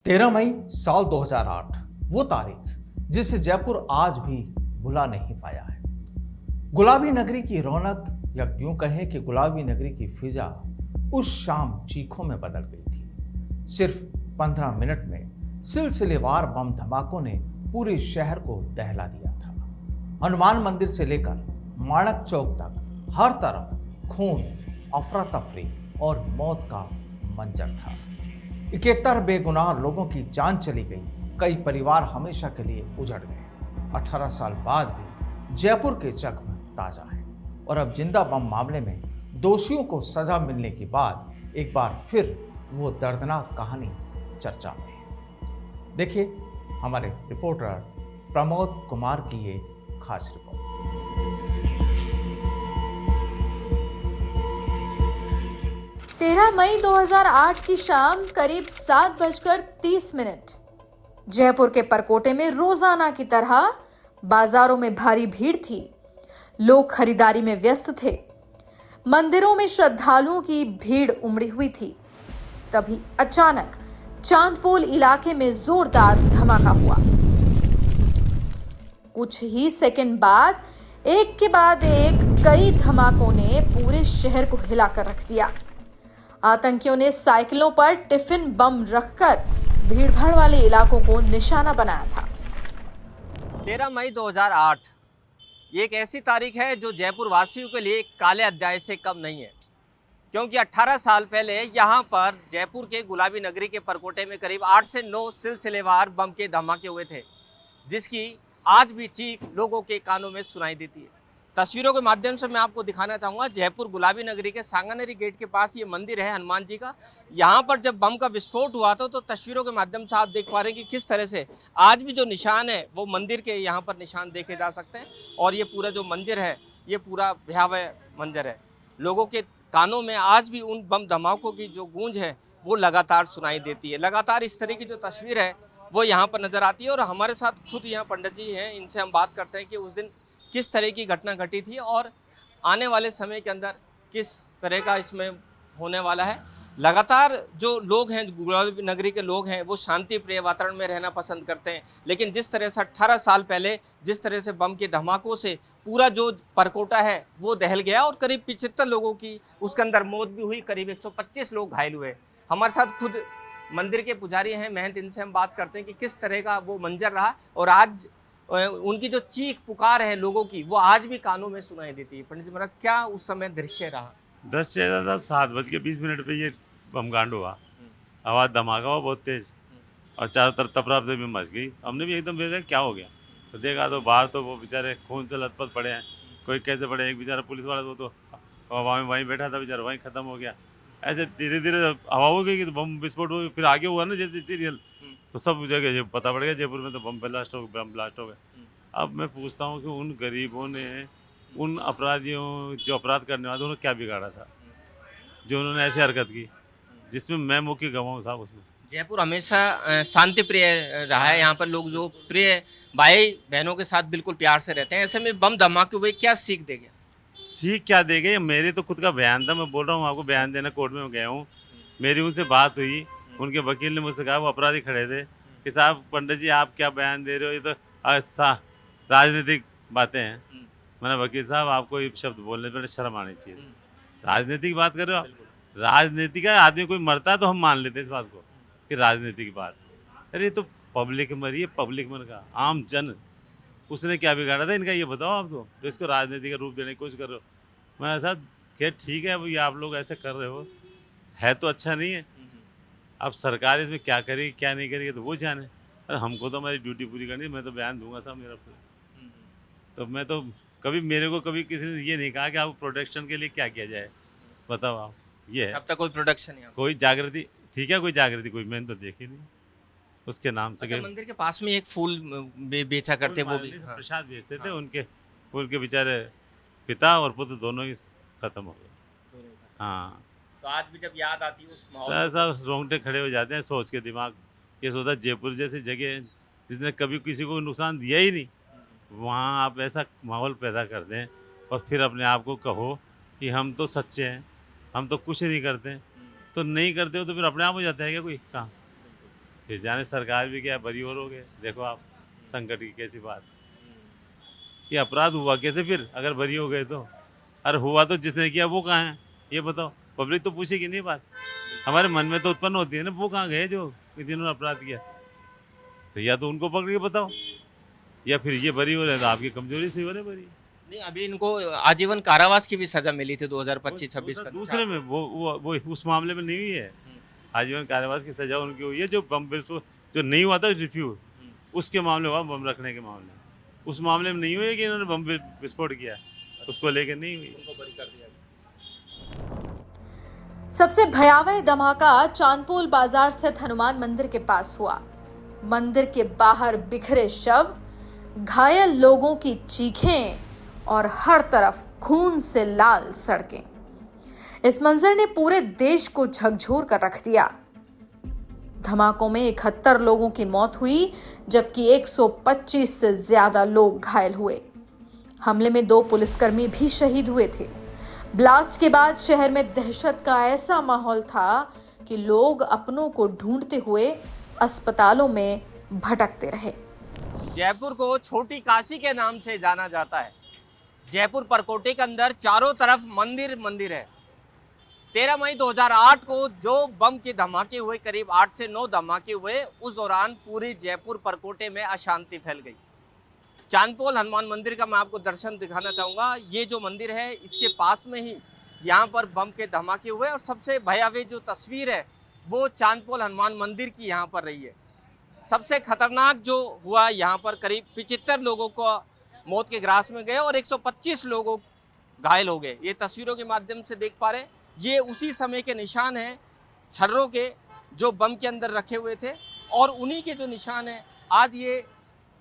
13 मई साल 2008 वो तारीख जिसे जयपुर आज भी भुला नहीं पाया है। गुलाबी नगरी की रौनक या यूं कहें कि गुलाबी नगरी की फिजा उस शाम चीखों में बदल गई थी। सिर्फ 15 मिनट में सिलसिलेवार बम धमाकों ने पूरे शहर को दहला दिया था। हनुमान मंदिर से लेकर माणक चौक तक हर तरफ खून, अफरा तफरी और मौत का मंजर था। 71 बेगुनाह लोगों की जान चली गई, कई परिवार हमेशा के लिए उजड़ गए। 18 साल बाद भी जयपुर के जख्म ताजा हैं और अब जिंदा बम मामले में दोषियों को सजा मिलने के बाद एक बार फिर वो दर्दनाक कहानी चर्चा में है। देखिए हमारे रिपोर्टर प्रमोद कुमार की ये खास रिपोर्ट। 13 मई 2008 की शाम करीब 7:30 जयपुर के परकोटे में रोजाना की तरह बाजारों में भारी भीड़ थी। लोग खरीदारी में व्यस्त थे। मंदिरों में श्रद्धालुओं की भीड़ उमड़ी हुई थी। तभी अचानक चांदपोल इलाके में जोरदार धमाका हुआ। कुछ ही सेकंड बाद एक के बाद एक कई धमाकों ने पूरे शहर को हिलाकर रख दिया। आतंकियों ने साइकिलों पर टिफिन बम रखकर भीड़भाड़ वाले इलाकों को निशाना बनाया था। 13 मई 2008 ये एक ऐसी तारीख है जो जयपुर वासियों के लिए एक काले अध्याय से कम नहीं है, क्योंकि 18 साल पहले यहाँ पर जयपुर के गुलाबी नगरी के परकोटे में करीब 8 से 9 सिलसिलेवार बम के धमाके हुए थे, जिसकी आज भी चीख लोगों के कानों में सुनाई देती है। तस्वीरों के माध्यम से मैं आपको दिखाना चाहूँगा, जयपुर गुलाबी नगरी के सांगानेरी गेट के पास ये मंदिर है हनुमान जी का। यहाँ पर जब बम का विस्फोट हुआ था तो तस्वीरों के माध्यम से आप देख पा रहे हैं कि किस तरह से आज भी जो निशान है वो मंदिर के यहाँ पर निशान देखे जा सकते हैं। और ये पूरा जो मंदिर है ये पूरा भयावह मंजर है। लोगों के कानों में आज भी उन बम धमाकों की जो गूंज है वो लगातार सुनाई देती है। लगातार इस तरह की जो तस्वीर है वो यहाँ पर नज़र आती है। और हमारे साथ खुद यहाँ पंडित जी हैं, इनसे हम बात करते हैं कि उस दिन किस तरह की घटना घटी थी और आने वाले समय के अंदर किस तरह का इसमें होने वाला है। लगातार जो लोग हैं, गुलाबी नगरी के लोग हैं, वो शांति प्रिय वातावरण में रहना पसंद करते हैं, लेकिन जिस तरह से 18 साल पहले जिस तरह से बम के धमाकों से पूरा जो परकोटा है वो दहल गया और करीब 75 लोगों की उसके अंदर मौत भी हुई, करीब 125 लोग घायल हुए। हमारे साथ खुद मंदिर के पुजारी हैं महंत, इनसे हम बात करते हैं कि किस तरह का वो मंजर रहा और आज उनकी जो चीख पुकार है लोगों की वो आज भी कानों में सुनाई देती है। पंडित जी महाराज, क्या उस समय दृश्य रहा? 7:20 पे ये बमकांड हुआ। आवाज़ धमाका हुआ बहुत तेज़ और चारों तरफ तपराप से भी मच गई। हमने भी एकदम देखा क्या हो गया, तो देखा तो बाहर तो वो बेचारे खून से लथपथ पड़े हैं। कोई कैसे पड़े, एक बेचारा पुलिस वाला वो तो वहीं बैठा था बेचारा, वहीं ख़त्म हो गया। ऐसे धीरे धीरे हवा हो गई तो बम विस्फोट हो, फिर आगे हुआ ना जैसे सीरियल, तो सब जगह ये पता पड़ गया जयपुर में तो बम ब्लास्ट हो गए। अब मैं पूछता हूँ कि उन गरीबों ने, उन अपराधियों, जो अपराध करने वाले उन्होंने क्या बिगाड़ा था जो उन्होंने ऐसी हरकत की जिसमें मैं मुख्य गवाह साहब उसमें। जयपुर हमेशा शांति प्रिय रहा है। यहाँ पर लोग जो प्रिय भाई बहनों के साथ बिल्कुल प्यार से रहते हैं। ऐसे में बम धमाके हुए, क्या सीख देंगे? सीख क्या देंगे, मेरे तो खुद का बयान था, मैं बोल रहा हूँ आपको, बयान देना कोर्ट में गया हूँ। मेरी उनसे बात हुई, उनके वकील ने मुझसे कहा, वो अपराधी खड़े थे कि साहब पंडित जी आप क्या बयान दे रहे हो, ये तो राजनीतिक बातें हैं। मैंने वकील साहब आपको ये शब्द बोलने पर शर्म आनी चाहिए। राजनीति की बात कर रहे हो आप? राजनीति का आदमी कोई मरता है तो हम मान लेते हैं इस बात को कि राजनीति की बात। अरे ये तो पब्लिक मरी है, पब्लिक मन का आम जन, उसने क्या बिगाड़ा था इनका ये बताओ आप। तो इसको राजनीति का रूप देने की कोशिश कर रहे हो। मैंने साहब खैर ठीक है, अब ये आप लोग ऐसे कर रहे हो है तो अच्छा नहीं है। अब सरकार इसमें क्या करेगी क्या नहीं करेगी तो वो जाने, अरे हमको तो हमारी ड्यूटी पूरी करनी है। मैं तो बयान दूंगा साहब मेरा पूरा। तो मैं तो कभी, मेरे को कभी किसी ने ये नहीं कहा कि आप प्रोटेक्शन के लिए क्या किया जाए, बताओ आप। ये है अब तक कोई प्रोडक्शन नहीं, कोई जागृति, ठीक है कोई जागृति कोई मैंने तो देखी नहीं उसके नाम से। अच्छा, मंदिर के पास में एक फूल बेचा करते, वो भी प्रसाद बेचते थे। उनके बेचारे पिता और पुत्र दोनों ही खत्म हो गए। हाँ, तो आज भी जब याद आती है उस तो सब रोंगटे खड़े हो जाते हैं सोच के। दिमाग ये सोचता जयपुर जैसी जगह जिसने कभी किसी को नुकसान दिया ही नहीं, वहाँ आप ऐसा माहौल पैदा कर दें और फिर अपने आप को कहो कि हम तो सच्चे हैं, हम तो कुछ नहीं करते। तो नहीं करते हो तो फिर अपने आप हो जाता है क्या कोई काम? फिर जाने सरकार भी क्या बरी और हो गए। देखो आप संकट की कैसी बात, ये अपराध हुआ कैसे फिर अगर बरी हो गए तो? अरे हुआ तो जिसने किया वो कहाँ है ये बताओ। पब्लिक तो पूछेगी नहीं बात, हमारे मन में तो उत्पन्न होती है ना, वो कहाँ गए जो जिन्होंने अपराध किया? तो या तो उनको पकड़ के बताओ, या फिर ये बरी हो रहे हैं तो आपकी कमजोरी से हो रहे बरी। नहीं, अभी इनको आजीवन कारावास की भी सजा मिली थी 2025-26 का। दूसरे में वो उस मामले में नहीं हुई है। आजीवन कारावास की सजा उनकी हुई है जो बम विस्फोट जो नहीं हुआ था रिफ्यूज, उसके मामले हुआ, बम रखने के मामले। उस मामले में नहीं हुई है कि इन्होंने बम विस्फोट किया, उसको लेकर नहीं हुई। उनको बरी कर दिया। सबसे भयावह धमाका चांदपोल बाजार स्थित हनुमान मंदिर के पास हुआ। मंदिर के बाहर बिखरे शव, घायल लोगों की चीखें और हर तरफ खून से लाल सड़कें। इस मंजर ने पूरे देश को झकझोर कर रख दिया। धमाकों में 71 लोगों की मौत हुई, जबकि 125 से ज्यादा लोग घायल हुए। हमले में 2 पुलिसकर्मी भी शहीद हुए थे। ब्लास्ट के बाद शहर में दहशत का ऐसा माहौल था कि लोग अपनों को ढूंढते हुए अस्पतालों में भटकते रहे। जयपुर को छोटी काशी के नाम से जाना जाता है। जयपुर परकोटे के अंदर चारों तरफ मंदिर मंदिर है। 13 मई 2008 को जो बम के धमाके हुए, करीब 8 से 9 धमाके हुए, उस दौरान पूरे जयपुर परकोटे में अशांति फैल गई। चांदपोल हनुमान मंदिर का मैं आपको दर्शन दिखाना चाहूँगा। ये जो मंदिर है इसके पास में ही यहाँ पर बम के धमाके हुए, और सबसे भयावह जो तस्वीर है वो चांदपोल हनुमान मंदिर की यहाँ पर रही है। सबसे खतरनाक जो हुआ, यहाँ पर करीब 75 लोगों को मौत के ग्रास में गए और 125 लोगों घायल हो गए। ये तस्वीरों के माध्यम से देख पा रहे हैं, ये उसी समय के निशान हैं छर्रों के जो बम के अंदर रखे हुए थे, और उन्हीं के जो निशान हैं आज ये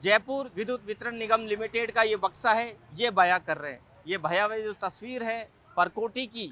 जयपुर विद्युत वितरण निगम लिमिटेड का ये बक्सा है, ये बयां कर रहे हैं। ये भयावह जो तस्वीर है परकोटी की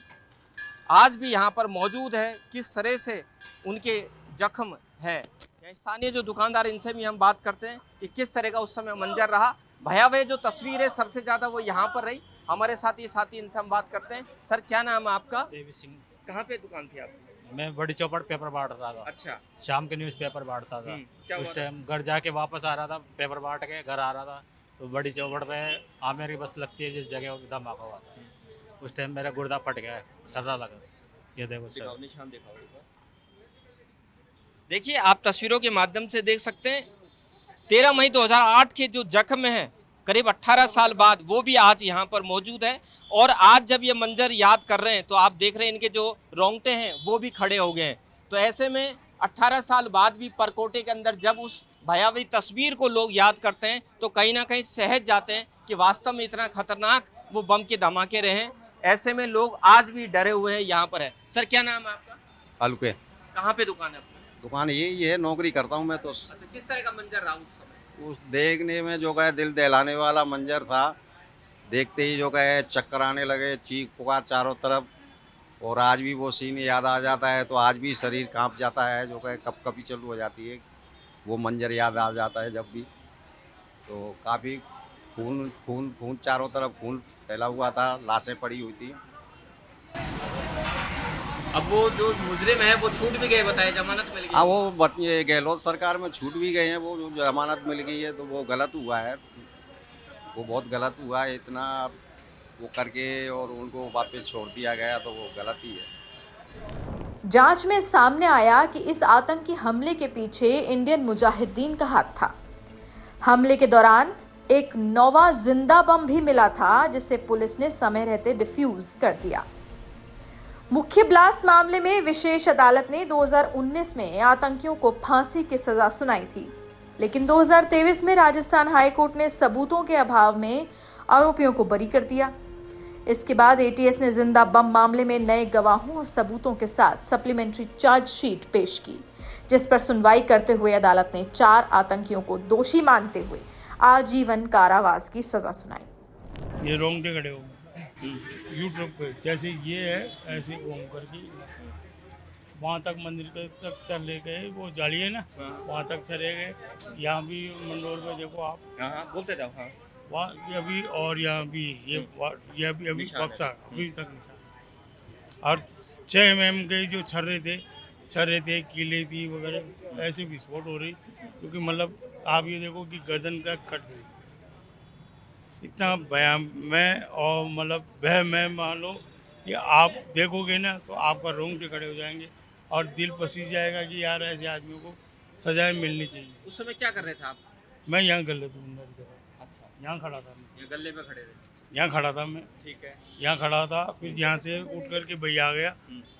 आज भी यहाँ पर मौजूद है, किस तरह से उनके जख्म है। यहाँ स्थानीय जो दुकानदार, इनसे भी हम बात करते हैं कि किस तरह का उस समय मंजर रहा। भयावह जो तस्वीर है सबसे ज़्यादा वो यहाँ पर रही। हमारे साथी इनसे हम बात करते हैं। सर, क्या नाम है आपका? देवी सिंह। कहाँ पे दुकान थी आपकी? मैं बड़ी चौपड़ पेपर बांटता था। अच्छा। शाम के न्यूज़ पेपर बांटता था। क्या उस हुआ था? टाइम घर जाके वापस आ रहा था, पेपर बांट के घर आ रहा था, तो बड़ी चौपड़ पे आमेर की बस लगती है जिस जगह धमाका हुआ था। उस टाइम मेरा गुर्दा फट गया, छर्रा लगा। ये देखो सर, निशान दिखाओ। देखिए, आप तस्वीरों के माध्यम से देख सकते हैं 13 मई 2008 के जो जख्म हैं करीब 18 साल बाद, वो भी आज यहाँ पर मौजूद है। और आज जब ये मंजर याद कर रहे हैं तो आप देख रहे हैं इनके जो रोंगटे हैं वो भी खड़े हो गए हैं। तो ऐसे में 18 साल बाद भी परकोटे के अंदर जब उस भयावह तस्वीर को लोग याद करते हैं तो कहीं ना कहीं सहज जाते हैं कि वास्तव में इतना खतरनाक वो बम के धमाके रहे हैं। ऐसे में लोग आज भी डरे हुए हैं यहाँ पर है। सर, क्या नाम है आपका? अलके कहाँ पे दुकान है आपकी? दुकान यही है, नौकरी करता हूँ मैं तो। अच्छा, किस तरह का मंजर रहा उस समय? उस देखने में जो है दिल दहलाने वाला मंजर था। देखते ही जो है चक्कर आने लगे, चीख पुकार चारों तरफ। और आज भी वो सीन याद आ जाता है तो आज भी शरीर कांप जाता है, जो है कब कभी चालू हो जाती है, वो मंजर याद आ जाता है जब भी। तो काफ़ी खून खून खून चारों तरफ खून फैला हुआ था, लाशें पड़ी हुई थी। अब वो जो मुजरिम है वो छूट भी गए, बताए जमानत मिल गई। वो ये गहलोत सरकार में छूट भी गए हैं, वो जो जमानत मिल गई है तो वो गलत हुआ है, वो बहुत गलत हुआ है। इतना वो करके और उनको वापस छोड़ दिया गया तो वो गलत ही है। जांच में सामने आया कि इस आतंकी हमले के पीछे इंडियन मुजाहिदीन का हाथ था। हमले के दौरान एक नौवा जिंदा बम भी मिला था, जिसे पुलिस ने समय रहते डिफ्यूज कर दिया। मुख्य ब्लास्ट मामले में विशेष अदालत ने 2019 में आतंकियों को फांसी की सजा सुनाई थी, लेकिन 2023 में राजस्थान हाई कोर्ट ने सबूतों के अभाव में आरोपियों को बरी कर दिया। इसके बाद एटीएस ने जिंदा बम मामले में नए गवाहों और सबूतों के साथ सप्लीमेंट्री चार्जशीट पेश की, जिस पर सुनवाई करते हुए अदालत ने 4 आतंकियों को दोषी मानते हुए आजीवन कारावास की सजा सुनाई। ये रोंगटे खड़े हो गए यूट्यूब पे, जैसे ये है ऐसे घूम करके वहाँ तक मंदिर तक चले गए, वो जाली है ना, वहाँ तक चले गए। यहाँ भी मंडोर में देखो आप, बोलते जाओ। हाँ, वहाँ ये भी, और यहाँ भी ये भी अभी बक्सा अभी तक निशान। और 6 mm के जो छर्रे थे, छर्रे थे, कीले थी वगैरह, ऐसे विस्फोट हो रही। क्योंकि मतलब आप ये देखो कि गर्दन का कट गई, इतना भयान में, और मतलब वह मैं मान लो कि आप देखोगे ना तो आपका रोंगटे खड़े हो जाएंगे और दिल पसीज जाएगा कि यार ऐसे आदमियों को सजाएं मिलनी चाहिए। उस समय क्या कर रहे थे आप? मैं यहाँ गले पे अच्छा, यहाँ खड़ा था, मैं ये गले पे खड़े थे। यहाँ खड़ा था, मैं ठीक है। यहाँ खड़ा था। फिर यहाँ से उठ करके भैया आ गया,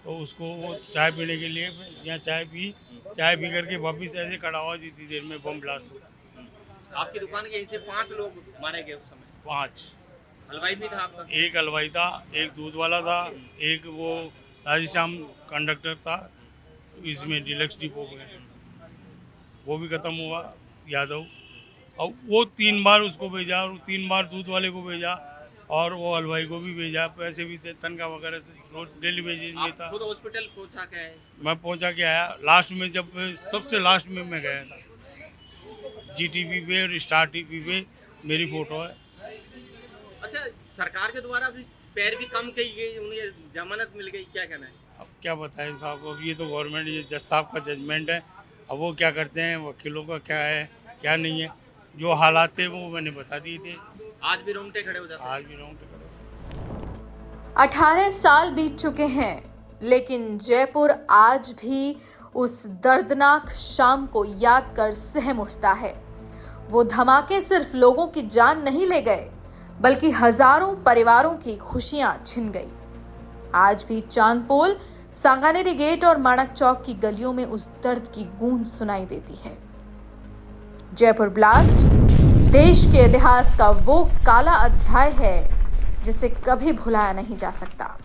तो उसको वो चाय पीने के लिए यहाँ चाय पी करके वापस ऐसे खड़ा हुआ, जितनी देर में बम ब्लास्ट हुआ। आपकी दुकान के नीचे 5 लोग मारे गए उस समय। 5, हलवाई भी था आपका? एक हलवाई था, एक दूध वाला था, एक वो राधेश्याम कंडक्टर था इसमें डिलक्स डिपो में, वो भी खत्म हुआ, यादव। और वो 3 बार उसको भेजा, और 3 बार दूध वाले को भेजा, और वो हलवाई को भी भेजा। पैसे भी थे, तनख्वाह वगैरह से रोज डेली बेसिस में था। आप खुद हॉस्पिटल पहुंचा के आए? मैं पहुंचा के आया लास्ट में, जब सबसे लास्ट में मैं गया था। GTV पे और स्टार TV पे मेरी फोटो है। अच्छा, सरकार के द्वारा भी पैरवी कम की गई, उन्हें जमानत मिल गई, क्या कहना है? अब क्या बताएं साहब, अब ये तो गवर्नमेंट, ये जज साहब का जजमेंट है। अब वो क्या करते हैं, वकीलों का क्या है क्या नहीं है, जो हालात थे वो मैंने बता दिए थे। आज भी रोंगटे खड़े हो जाते हैं? आज भी रोंगटे खड़े हो जाते हैं। 18 साल बीत चुके हैं, लेकिन जयपुर आज भी उस दर्दनाक शाम को याद कर सहम उठता है। वो धमाके सिर्फ लोगों की जान नहीं ले गए, बल्कि हजारों परिवारों की खुशियां छिन गई। आज भी चांदपोल, सांगानेरी गेट और माणक चौक की गलियों में उस दर्द की गूंज सुनाई देती है। जयपुर ब्लास्ट देश के इतिहास का वो काला अध्याय है जिसे कभी भुलाया नहीं जा सकता।